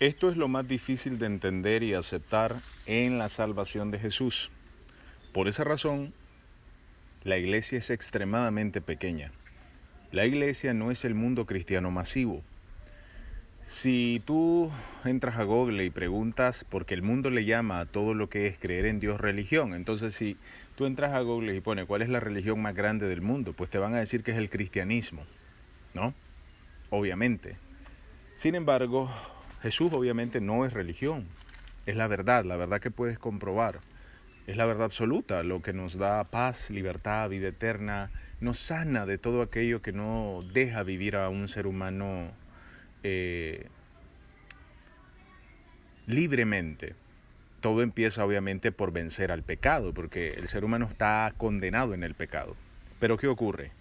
Esto es lo más difícil de entender y aceptar en la salvación de Jesús. Por esa razón, la iglesia es extremadamente pequeña. La iglesia no es el mundo cristiano masivo. Si tú entras a Google y preguntas, porque el mundo le llama a todo lo que es creer en Dios religión, entonces si tú entras a Google y pones cuál es la religión más grande del mundo, pues te van a decir que es el cristianismo, ¿no? Obviamente. Sin embargo, Jesús obviamente no es religión, es la verdad que puedes comprobar. Es la verdad absoluta, lo que nos da paz, libertad, vida eterna, nos sana de todo aquello que no deja vivir a un ser humano libremente. Todo empieza obviamente por vencer al pecado, porque el ser humano está condenado en el pecado. Pero ¿qué ocurre?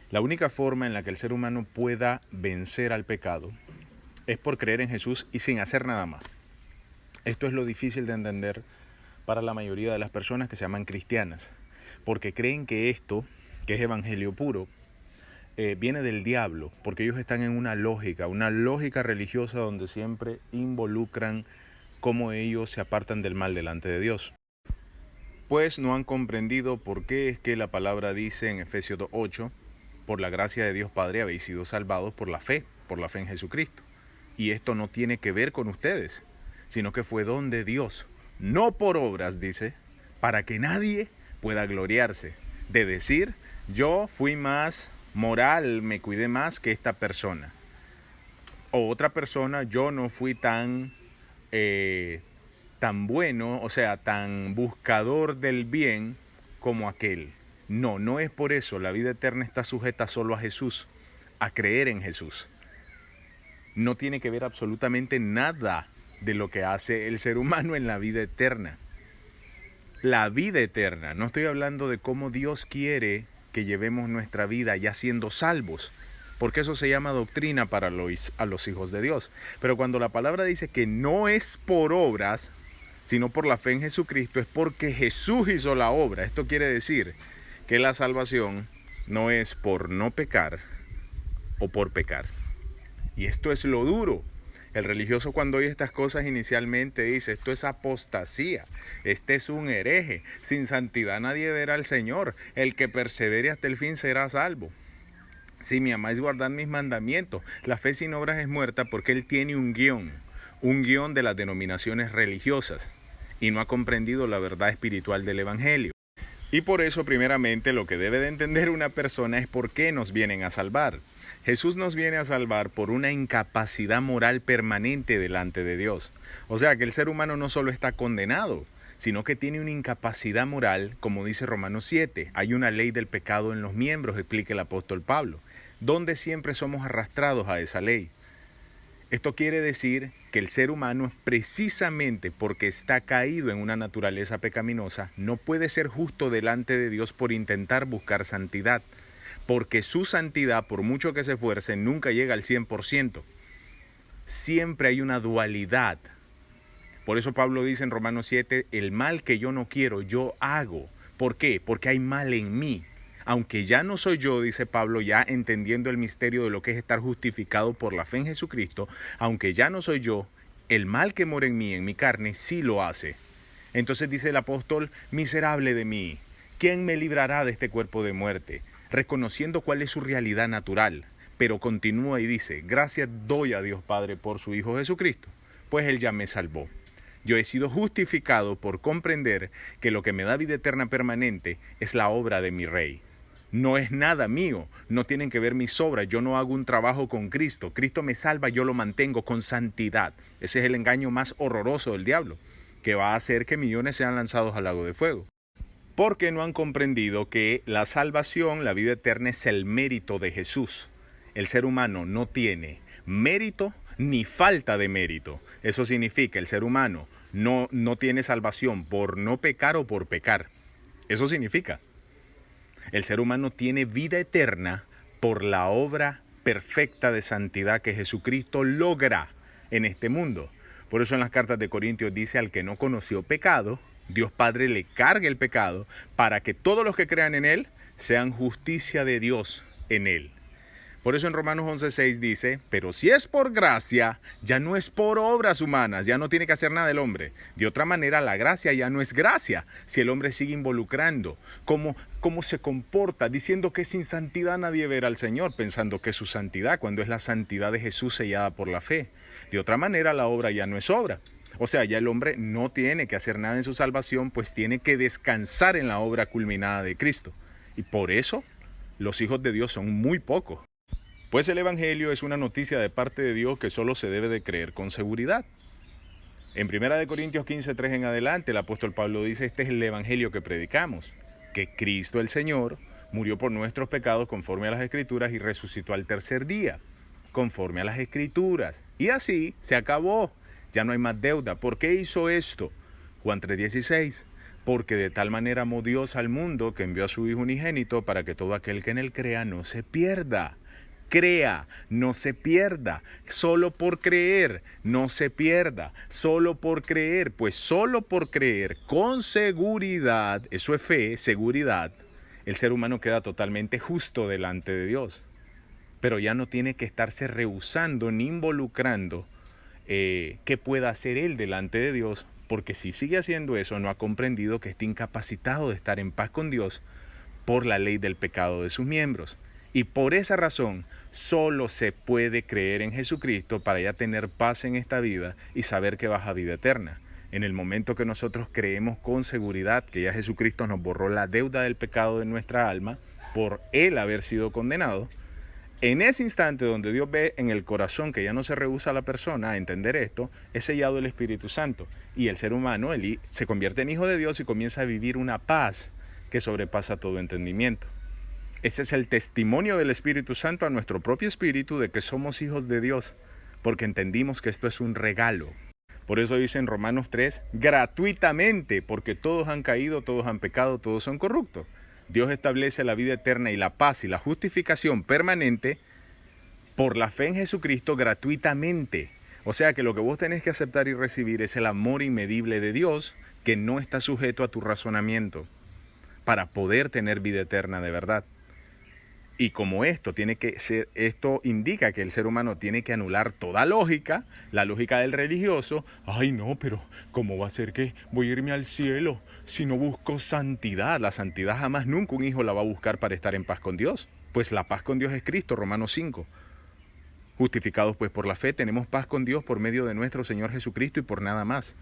La única forma en la que el ser humano pueda vencer al pecado es por creer en Jesús y sin hacer nada más. Esto es lo difícil de entender para la mayoría de las personas que se llaman cristianas, porque creen que esto, que es evangelio puro, viene del diablo, porque ellos están en una lógica religiosa donde siempre involucran cómo ellos se apartan del mal delante de Dios. Pues no han comprendido por qué es que la palabra dice en Efesios 2:8, por la gracia de Dios Padre habéis sido salvados por la fe en Jesucristo. Y esto no tiene que ver con ustedes, sino que fue don de Dios, no por obras, dice, para que nadie pueda gloriarse de decir, yo fui más moral, me cuidé más que esta persona. O otra persona, yo no fui tan bueno, o sea, tan buscador del bien como aquel. No, no es por eso. La vida eterna está sujeta solo a Jesús, a creer en Jesús. No tiene que ver absolutamente nada de lo que hace el ser humano en la vida eterna. La vida eterna, no estoy hablando de cómo Dios quiere que llevemos nuestra vida ya siendo salvos, porque eso se llama doctrina para a los hijos de Dios. Pero cuando la palabra dice que no es por obras, sino por la fe en Jesucristo, es porque Jesús hizo la obra. Esto quiere decir que la salvación no es por no pecar o por pecar. Y esto es lo duro. El religioso cuando oye estas cosas inicialmente dice, esto es apostasía, este es un hereje, sin santidad nadie verá al Señor, el que persevere hasta el fin será salvo. Si me amáis, guardad mis mandamientos. La fe sin obras es muerta porque él tiene un guión de las denominaciones religiosas y no ha comprendido la verdad espiritual del Evangelio. Y por eso, primeramente, lo que debe de entender una persona es por qué nos vienen a salvar. Jesús nos viene a salvar por una incapacidad moral permanente delante de Dios. O sea que el ser humano no solo está condenado, sino que tiene una incapacidad moral, como dice Romanos 7. Hay una ley del pecado en los miembros, explica el apóstol Pablo, donde siempre somos arrastrados a esa ley. Esto quiere decir que el ser humano, precisamente porque está caído en una naturaleza pecaminosa, no puede ser justo delante de Dios por intentar buscar santidad, porque su santidad, por mucho que se esfuerce, nunca llega al 100%. Siempre hay una dualidad. Por eso Pablo dice en Romanos 7, el mal que yo no quiero, yo hago. ¿Por qué? Porque hay mal en mí. Aunque ya no soy yo, dice Pablo, ya entendiendo el misterio de lo que es estar justificado por la fe en Jesucristo, aunque ya no soy yo, el mal que mora en mí, en mi carne, sí lo hace. Entonces dice el apóstol, miserable de mí, ¿quién me librará de este cuerpo de muerte? Reconociendo cuál es su realidad natural, pero continúa y dice, gracias doy a Dios Padre por su Hijo Jesucristo, pues Él ya me salvó. Yo he sido justificado por comprender que lo que me da vida eterna permanente es la obra de mi Rey. No es nada mío, no tienen que ver mis obras, yo no hago un trabajo con Cristo. Cristo me salva, yo lo mantengo con santidad. Ese es el engaño más horroroso del diablo, que va a hacer que millones sean lanzados al lago de fuego. Porque no han comprendido que la salvación, la vida eterna, es el mérito de Jesús. El ser humano no tiene mérito ni falta de mérito. Eso significa el ser humano no tiene salvación por no pecar o por pecar. Eso significa. El ser humano tiene vida eterna por la obra perfecta de santidad que Jesucristo logra en este mundo. Por eso en las cartas de Corintios dice, al que no conoció pecado, Dios Padre le carga el pecado para que todos los que crean en Él sean justicia de Dios en Él. Por eso en Romanos 11:6 dice, pero si es por gracia, ya no es por obras humanas, ya no tiene que hacer nada el hombre. De otra manera, la gracia ya no es gracia, si el hombre sigue involucrando, cómo se comporta, diciendo que sin santidad nadie verá al Señor, pensando que es su santidad, cuando es la santidad de Jesús sellada por la fe. De otra manera, la obra ya no es obra. O sea, ya el hombre no tiene que hacer nada en su salvación, pues tiene que descansar en la obra culminada de Cristo. Y por eso, los hijos de Dios son muy pocos. Pues el Evangelio es una noticia de parte de Dios que solo se debe de creer con seguridad. En 1 Corintios 15:3 en adelante, el apóstol Pablo dice, este es el Evangelio que predicamos, que Cristo el Señor murió por nuestros pecados conforme a las Escrituras y resucitó al tercer día, conforme a las Escrituras. Y así se acabó, ya no hay más deuda. ¿Por qué hizo esto? Juan 3:16, porque de tal manera amó Dios al mundo que envió a su Hijo unigénito para que todo aquel que en él crea no se pierda. Crea, no se pierda, solo por creer, no se pierda, solo por creer, pues solo por creer, con seguridad, eso es fe, seguridad, el ser humano queda totalmente justo delante de Dios, pero ya no tiene que estarse rehusando ni involucrando qué pueda hacer él delante de Dios, porque si sigue haciendo eso no ha comprendido que está incapacitado de estar en paz con Dios por la ley del pecado de sus miembros. Y por esa razón, solo se puede creer en Jesucristo para ya tener paz en esta vida y saber que vas a vida eterna. En el momento que nosotros creemos con seguridad que ya Jesucristo nos borró la deuda del pecado de nuestra alma por Él haber sido condenado, en ese instante donde Dios ve en el corazón que ya no se rehúsa a la persona a entender esto, es sellado el Espíritu Santo. Y el ser humano se convierte en hijo de Dios y comienza a vivir una paz que sobrepasa todo entendimiento. Ese es el testimonio del Espíritu Santo a nuestro propio espíritu de que somos hijos de Dios, porque entendimos que esto es un regalo. Por eso dice en Romanos 3, gratuitamente, porque todos han caído, todos han pecado, todos son corruptos. Dios establece la vida eterna y la paz y la justificación permanente por la fe en Jesucristo gratuitamente. O sea que lo que vos tenés que aceptar y recibir es el amor inmedible de Dios que no está sujeto a tu razonamiento para poder tener vida eterna de verdad. Y como esto indica que el ser humano tiene que anular toda lógica, la lógica del religioso, ay no, pero ¿cómo va a ser que voy a irme al cielo si no busco santidad? La santidad jamás nunca un hijo la va a buscar para estar en paz con Dios. Pues la paz con Dios es Cristo, Romanos 5. Justificados pues por la fe, tenemos paz con Dios por medio de nuestro Señor Jesucristo y por nada más.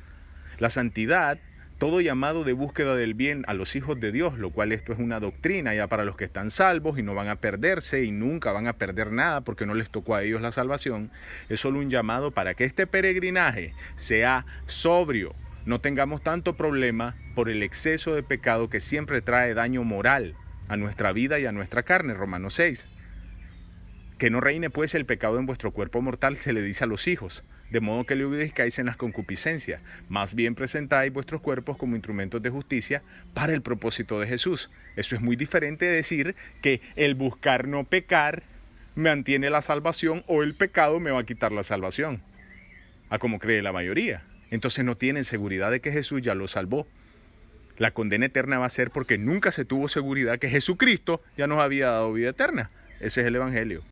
La santidad, todo llamado de búsqueda del bien a los hijos de Dios, lo cual esto es una doctrina ya para los que están salvos y no van a perderse y nunca van a perder nada porque no les tocó a ellos la salvación, es solo un llamado para que este peregrinaje sea sobrio, no tengamos tanto problema por el exceso de pecado que siempre trae daño moral a nuestra vida y a nuestra carne, Romanos 6. Que no reine pues el pecado en vuestro cuerpo mortal, se le dice a los hijos, de modo que le obedezcáis en las concupiscencias. Más bien presentáis vuestros cuerpos como instrumentos de justicia para el propósito de Jesús. Eso es muy diferente de decir que el buscar no pecar mantiene la salvación o el pecado me va a quitar la salvación, a como cree la mayoría. Entonces no tienen seguridad de que Jesús ya los salvó. La condena eterna va a ser porque nunca se tuvo seguridad que Jesucristo ya nos había dado vida eterna. Ese es el Evangelio.